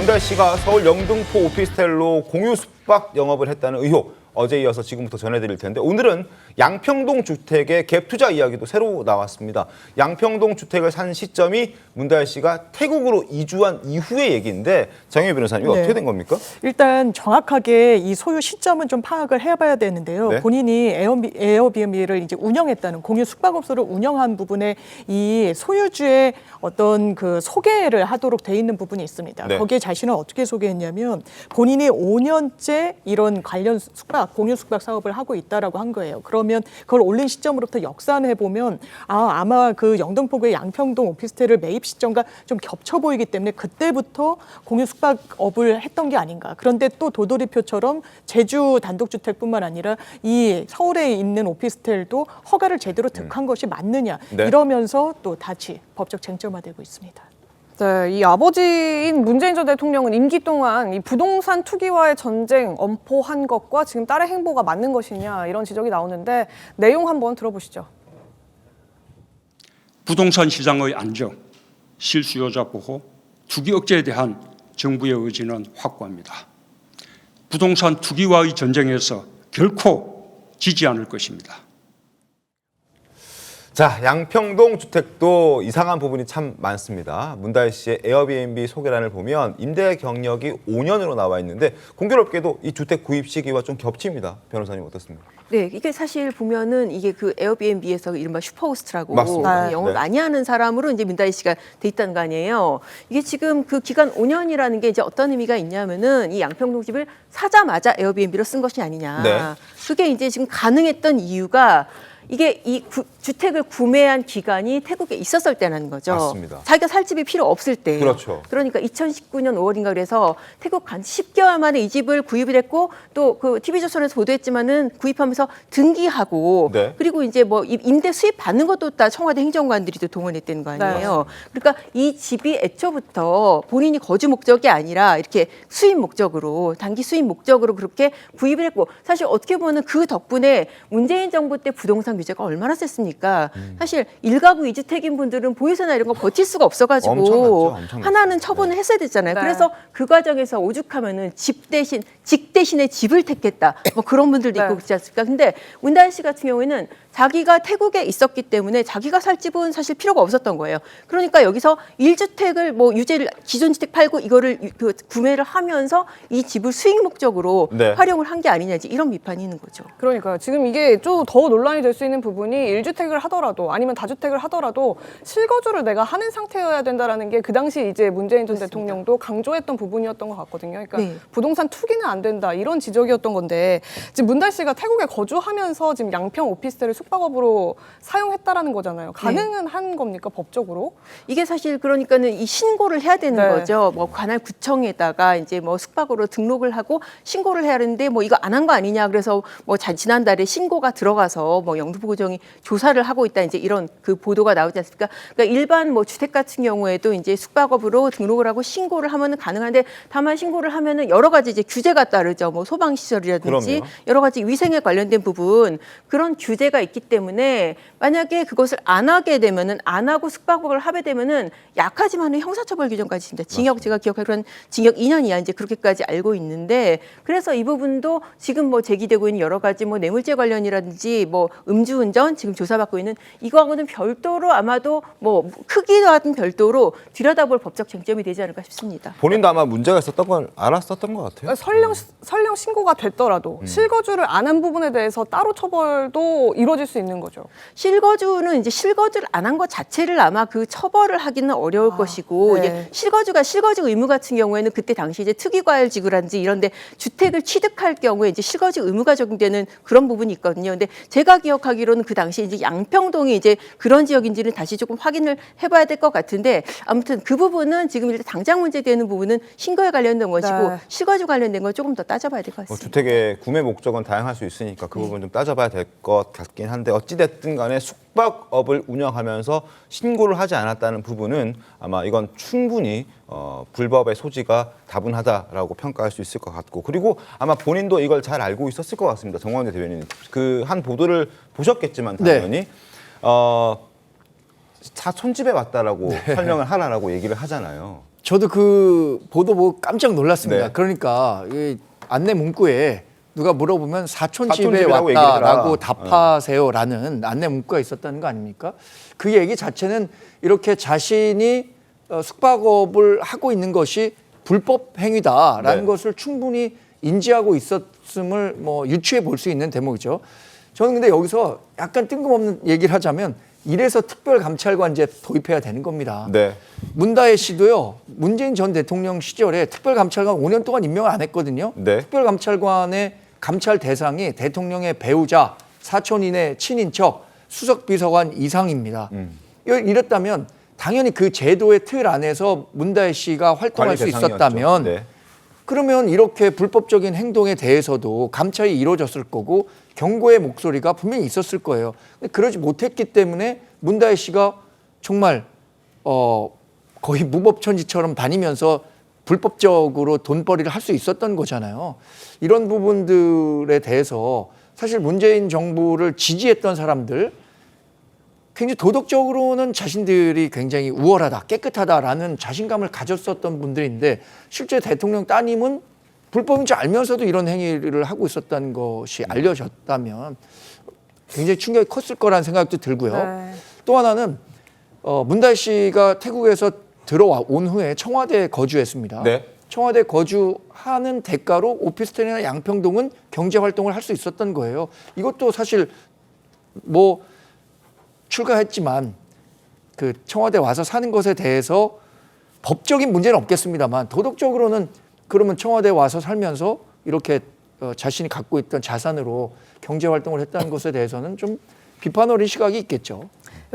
문달 씨가 서울 영등포 오피스텔로 공유 숙박 영업을 했다는 의혹 어제 이어서 지금부터 전해드릴 텐데 오늘은 양평동 주택의 갭 투자 이야기도 새로 나왔습니다. 양평동 주택을 산 시점이 문달 씨가 태국으로 이주한 이후의 얘기인데 장혜미 변호사님 이거 어떻게 된 겁니까? 일단 정확하게 이 소유 시점은 좀 파악을 해봐야 되는데요. 네? 본인이 에어비앤비를 이제 운영했다는 공유 숙박업소를 운영한 부분에 이 소유주의 어떤 그 소개를 하도록 돼 있는 부분이 있습니다. 네. 거기에 자신을 어떻게 소개했냐면 본인이 5년째 이런 관련 공유 숙박 사업을 하고 있다라고 한 거예요. 그러면 그걸 올린 시점으로부터 역산해 보면 아마 그 영등포구의 양평동 오피스텔을 매입 시점과 좀 겹쳐 보이기 때문에 그때부터 공유 숙박업을 했던 게 아닌가. 그런데 또 도돌이표처럼 제주 단독주택뿐만 아니라 이 서울에 있는 오피스텔도 허가를 제대로 득한 것이 맞느냐. 네. 이러면서 또 다시 법적 쟁점화되고 있습니다. 네, 이 아버지인 문재인 전 대통령은 임기 동안 이 부동산 투기와의 전쟁 엄포한 것과 지금 딸의 행보가 맞는 것이냐 이런 지적이 나오는데 내용 한번 들어보시죠. 부동산 시장의 안정, 실수요자 보호, 투기 억제에 대한 정부의 의지는 확고합니다. 부동산 투기와의 전쟁에서 결코 지지 않을 것입니다. 자, 양평동 주택도 이상한 부분이 참 많습니다. 문달 씨의 에어비앤비 소개란을 보면 임대 경력이 5년으로 나와 있는데 공교롭게도 이 주택 구입 시기와 좀 겹칩니다. 변호사님 어떻습니까? 네, 이게 사실 보면은 이게 그 에어비앤비에서 이른바 슈퍼호스트라고 맞습니다. 영업 네. 많이 하는 사람으로 이제 문다희 씨가 돼 있다는 거 아니에요. 이게 지금 그 기간 5년이라는 게 이제 어떤 의미가 있냐면은 이 양평동 집을 사자마자 에어비앤비로 쓴 것이 아니냐. 네. 그게 이제 지금 가능했던 이유가 이게 이 주택을 구매한 기간이 태국에 있었을 때라는 거죠. 맞습니다. 자기가 살 집이 필요 없을 때. 그렇죠. 그러니까 2019년 5월인가 그래서 태국 간 10개월 만에 이 집을 구입을 했고 또 그 TV조선에서 보도했지만은 구입하면서 등기하고 네. 그리고 이제 뭐 임대 수입 받는 것도 다 청와대 행정관들이 또 동원했다는 거 아니에요. 그러니까 이 집이 애초부터 본인이 거주 목적이 아니라 이렇게 수입 목적으로 단기 수입 목적으로 그렇게 구입을 했고 사실 어떻게 보면 그 덕분에 문재인 정부 때 부동산 규제가 얼마나 셌습니까? 사실 1가구 2주택인 분들은 보유세나 이런 거 버틸 수가 없어가지고 엄청났죠. 하나는 처분을 했어야 됐잖아요. 네. 그래서 그 과정에서 오죽하면은 집 대신에 집을 택했다. 뭐 그런 분들도 있고 그렇지 않습니까? 근데 문다희 씨 같은 경우에는 자기가 태국에 있었기 때문에 자기가 살 집은 사실 필요가 없었던 거예요. 그러니까 여기서 1주택을 뭐 유죄를 기존 주택 팔고 이거를 구매를 하면서 이 집을 수익 목적으로 네. 활용을 한 게 아니냐지 이런 비판이 있는 거죠. 그러니까요. 지금 이게 좀 더 논란이 될 수 있는 부분이 1주택을 하더라도 아니면 다주택을 하더라도 실거주를 내가 하는 상태여야 된다라는 게 그 당시 이제 문재인 전 대통령도 강조했던 부분이었던 것 같거든요. 그러니까 네. 부동산 투기는 안 된다 이런 지적이었던 건데 지금 문달 씨가 태국에 거주하면서 지금 양평 오피스텔을 숙박업으로 사용했다라는 거잖아요. 가능은 한 겁니까 법적으로? 이게 사실 그러니까는 이 신고를 해야 되는 네. 거죠. 뭐 관할 구청에다가 이제 뭐 숙박으로 등록을 하고 신고를 해야 하는데 뭐 이거 안 한 거 아니냐 그래서 뭐 지난달에 신고가 들어가서 뭐 영등포구청이 조사를 하고 있다 이제 이런 그 보도가 나오지 않습니까? 그러니까 일반 뭐 주택 같은 경우에도 이제 숙박업으로 등록을 하고 신고를 하면은 가능한데 다만 신고를 하면은 여러 가지 이제 규제가 따르죠. 뭐 소방 시설이라든지 그럼요. 여러 가지 위생에 관련된 부분 그런 규제가 있기 때문에 만약에 그것을 안 하게 되면은 안 하고 숙박업을 하게 되면은 약하지만은 형사처벌 규정까지 있습니다. 징역 제가 기억하기로는 징역 2년 이하 이제 그렇게까지 알고 있는데 그래서 이 부분도 지금 뭐 제기되고 있는 여러 가지 뭐 뇌물죄 관련이라든지 뭐 음주운전 지금 조사받고 있는 이거하고는 별도로 아마도 뭐 크기와는 별도로 들여다볼 법적 쟁점이 되지 않을까 싶습니다. 본인도 아마 문제가 있었던 걸 알았었던 것 같아요. 설령 신고가 됐더라도 실거주를 안 한 부분에 대해서 따로 처벌도 이루어질 수 있는 거죠. 실거주는 이제 실거주를 안 한 것 자체를 아마 그 처벌을 하기는 어려울 것이고 네. 이제 실거주 의무 같은 경우에는 그때 당시 이제 특이과열지구라든지 이런데 주택을 취득할 경우에 이제 실거주 의무가 적용되는 그런 부분이 있거든요. 근데 제가 기억하기로는 그 당시 이제 양평동이 이제 그런 지역인지는 다시 조금 확인을 해봐야 될 것 같은데 아무튼 그 부분은 지금 일단 당장 문제되는 부분은 신고에 관련된 것이고 네. 실거주 관련된 건 조금 더 따져봐야 될 것 뭐 같습니다. 주택의 구매 목적은 다양할 수 있으니까 그 부분 좀 따져봐야 될 것 같긴 한데 어찌됐든 간에 숙박업을 운영하면서 신고를 하지 않았다는 부분은 아마 이건 충분히 불법의 소지가 다분하다라고 평가할 수 있을 것 같고 그리고 아마 본인도 이걸 잘 알고 있었을 것 같습니다. 정광재 대변인 그 한 보도를 보셨겠지만 당연히 사촌집에 왔다라고 설명을 하라라고 얘기를 하잖아요. 저도 그 보도 보고 깜짝 놀랐습니다. 네. 그러니까 이 안내 문구에 누가 물어보면 사촌 집에 사촌집이라고 왔다라고 얘기를 해라. 답하세요라는 안내 문구가 있었다는 거 아닙니까? 그 얘기 자체는 이렇게 자신이 숙박업을 하고 있는 것이 불법 행위다라는 네. 것을 충분히 인지하고 있었음을 뭐 유추해 볼 수 있는 대목이죠. 저는 근데 여기서 약간 뜬금없는 얘기를 하자면 이래서 특별감찰관제 도입해야 되는 겁니다. 네. 문다혜 씨도요. 문재인 전 대통령 시절에 특별감찰관 5년 동안 임명을 안 했거든요. 네. 특별감찰관의 감찰 대상이 대통령의 배우자, 사촌인의 친인척, 수석비서관 이상입니다. 이랬다면 당연히 그 제도의 틀 안에서 문다혜 씨가 활동할 수 대상이었죠. 있었다면 네. 그러면 이렇게 불법적인 행동에 대해서도 감찰이 이루어졌을 거고 경고의 목소리가 분명히 있었을 거예요. 근데 그러지 못했기 때문에 문다혜 씨가 정말 거의 무법천지처럼 다니면서 불법적으로 돈벌이를 할 수 있었던 거잖아요. 이런 부분들에 대해서 사실 문재인 정부를 지지했던 사람들 굉장히 도덕적으로는 자신들이 굉장히 우월하다, 깨끗하다라는 자신감을 가졌었던 분들인데 실제 대통령 따님은 불법인 줄 알면서도 이런 행위를 하고 있었다는 것이 알려졌다면 굉장히 충격이 컸을 거라는 생각도 들고요. 네. 또 하나는 문다혜 씨가 태국에서 들어온 후에 청와대에 거주했습니다. 네. 청와대 거주하는 대가로 오피스텔이나 양평동은 경제 활동을 할 수 있었던 거예요. 이것도 사실 뭐 출가했지만 그 청와대 와서 사는 것에 대해서 법적인 문제는 없겠습니다만 도덕적으로는 그러면 청와대 와서 살면서 이렇게 자신이 갖고 있던 자산으로 경제 활동을 했다는 것에 대해서는 좀 비판 어린 시각이 있겠죠.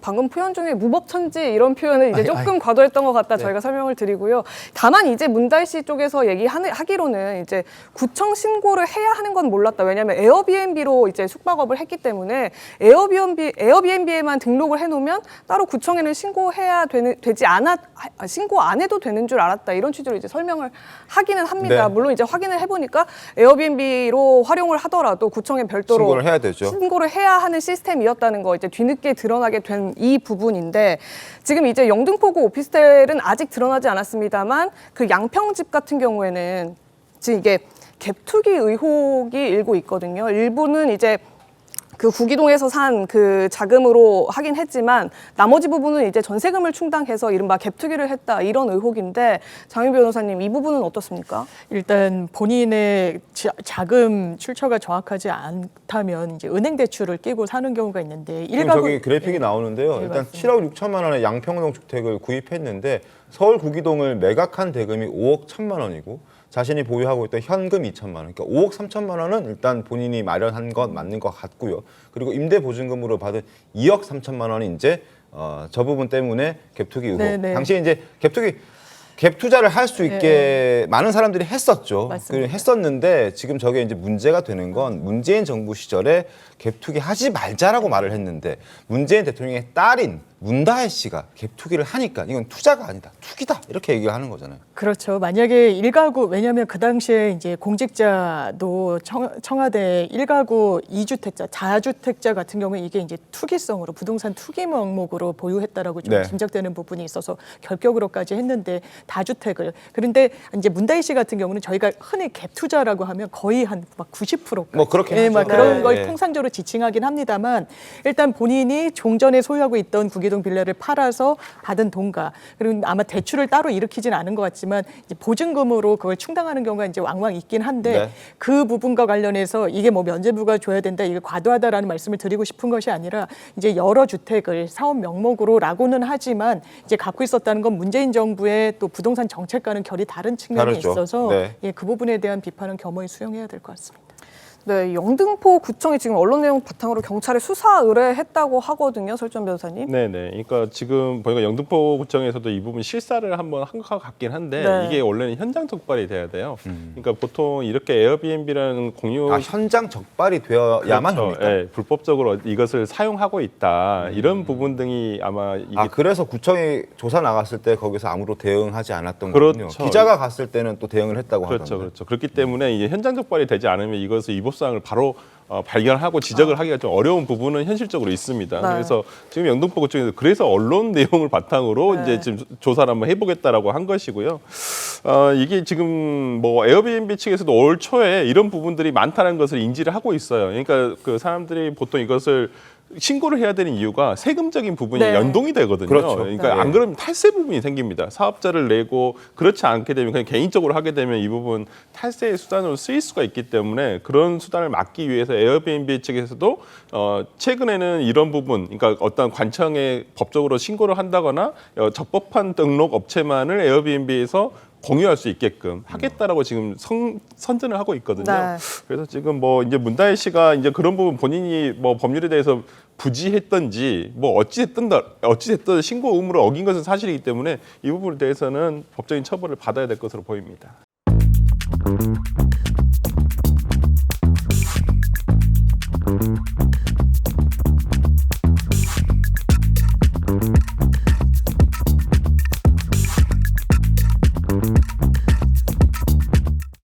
방금 표현 중에 무법천지 이런 표현을 이제 조금 과도했던 것 같다 저희가 설명을 드리고요. 다만 이제 문다혜 씨 쪽에서 얘기하기로는 이제 구청 신고를 해야 하는 건 몰랐다. 왜냐하면 에어비앤비로 이제 숙박업을 했기 때문에 에어비앤비에만 등록을 해놓으면 따로 구청에는 신고해야 신고 안 해도 되는 줄 알았다. 이런 취지로 이제 설명을 하기는 합니다. 네. 물론 이제 확인을 해보니까 에어비앤비로 활용을 하더라도 구청에 별도로 신고를 해야 되죠. 신고를 해야 하는 시스템이었다는 거 이제 뒤늦게 드러나게 된 이 부분인데 지금 이제 영등포구 오피스텔은 아직 드러나지 않았습니다만 그 양평집 같은 경우에는 지금 이게 갭투기 의혹이 일고 있거든요. 일부는 이제 그 구기동에서 산 그 자금으로 하긴 했지만 나머지 부분은 이제 전세금을 충당해서 이른바 갭투기를 했다 이런 의혹인데 장윤 변호사님 이 부분은 어떻습니까? 일단 본인의 자금 출처가 정확하지 않다면 이제 은행 대출을 끼고 사는 경우가 있는데 지금 저기 그래픽이 나오는데요. 네, 일단 맞습니다. 7억 6천만 원의 양평동 주택을 구입했는데 서울 구기동을 매각한 대금이 5억 1천만 원이고 자신이 보유하고 있던 현금 2천만 원, 그러니까 5억 3천만 원은 일단 본인이 마련한 것 맞는 것 같고요. 그리고 임대보증금으로 받은 2억 3천만 원이 이제 저 부분 때문에 갭투기 의혹. 네네. 당시에 이제 갭 투자를 할 수 있게 많은 사람들이 했었죠. 맞습니다. 했었는데 지금 저게 이제 문제가 되는 건 문재인 정부 시절에 갭 투기 하지 말자라고 말을 했는데 문재인 대통령의 딸인 문다혜 씨가 갭 투기를 하니까 이건 투자가 아니다, 투기다 이렇게 얘기를 하는 거잖아요. 그렇죠. 만약에 일가구 왜냐하면 그 당시에 이제 공직자도 청와대 일가구 2주택자, 다주택자 같은 경우에 이게 이제 투기성으로 부동산 투기 명목으로 보유했다라고 좀 네. 짐작되는 부분이 있어서 결격으로까지 했는데 다주택을 그런데 이제 문다혜 씨 같은 경우는 저희가 흔히 갭 투자라고 하면 거의 한 막 90%까지 뭐 그렇긴 예, 하죠. 막 그런 네, 걸 네. 통상적으로 지칭하긴 합니다만 일단 본인이 종전에 소유하고 있던 구기동 빌라를 팔아서 받은 돈과 그리고 아마 대출을 따로 일으키진 않은 것 같지만 이제 보증금으로 그걸 충당하는 경우가 이제 왕왕 있긴 한데 네. 그 부분과 관련해서 이게 뭐 면제부가 줘야 된다 이게 과도하다라는 말씀을 드리고 싶은 것이 아니라 이제 여러 주택을 사업 명목으로라고는 하지만 이제 갖고 있었다는 건 문재인 정부의 또 부동산 정책과는 결이 다른 측면이 다르죠. 있어서 네. 예, 그 부분에 대한 비판은 겸허히 수용해야 될 것 같습니다. 네, 영등포 구청이 지금 언론 내용 바탕으로 경찰에 수사 의뢰했다고 하거든요, 설전 변호사님. 네네. 그러니까 지금 보니까 영등포구청에서도 이 부분 실사를 한번 한 것 같긴 한데 네. 이게 원래는 현장 적발이 돼야 돼요. 그러니까 보통 이렇게 에어비앤비라는 공유 현장 적발이 되어야만 그렇죠. 합니까? 예, 불법적으로 이것을 사용하고 있다 이런 부분 등이 아마 이게 그래서 구청이 조사 나갔을 때 거기서 아무로 대응하지 않았던 그렇죠. 거군요. 기자가 갔을 때는 또 대응을 했다고 그렇죠, 하던데. 그렇죠. 그렇기 때문에 이제 현장 적발이 되지 않으면 이것을 위법사항을 바로 발견하고 지적을 하기가 좀 어려운 부분은 현실적으로 있습니다. 네. 그래서 지금 영등포구 쪽에서 그래서 언론 내용을 바탕으로 네. 이제 지금 조사를 한번 해보겠다라고 한 것이고요. 이게 지금 뭐 에어비앤비 측에서도 올 초에 이런 부분들이 많다는 것을 인지를 하고 있어요. 그러니까 그 사람들이 보통 이것을 신고를 해야 되는 이유가 세금적인 부분이 네. 연동이 되거든요. 그렇죠. 그러니까 네. 안 그러면 탈세 부분이 생깁니다. 사업자를 내고 그렇지 않게 되면 그냥 개인적으로 하게 되면 이 부분 탈세의 수단으로 쓰일 수가 있기 때문에 그런 수단을 막기 위해서 에어비앤비 측에서도 최근에는 이런 부분, 그러니까 어떤 관청에 법적으로 신고를 한다거나 적법한 등록 업체만을 에어비앤비에서 공유할 수 있게끔 하겠다라고 지금 선전을 하고 있거든요. 네. 그래서 지금 뭐 이제 문다혜 씨가 이제 그런 부분 본인이 뭐 법률에 대해서 부지했던지 뭐 어찌됐든 신고 의무를 어긴 것은 사실이기 때문에 이 부분에 대해서는 법적인 처벌을 받아야 될 것으로 보입니다.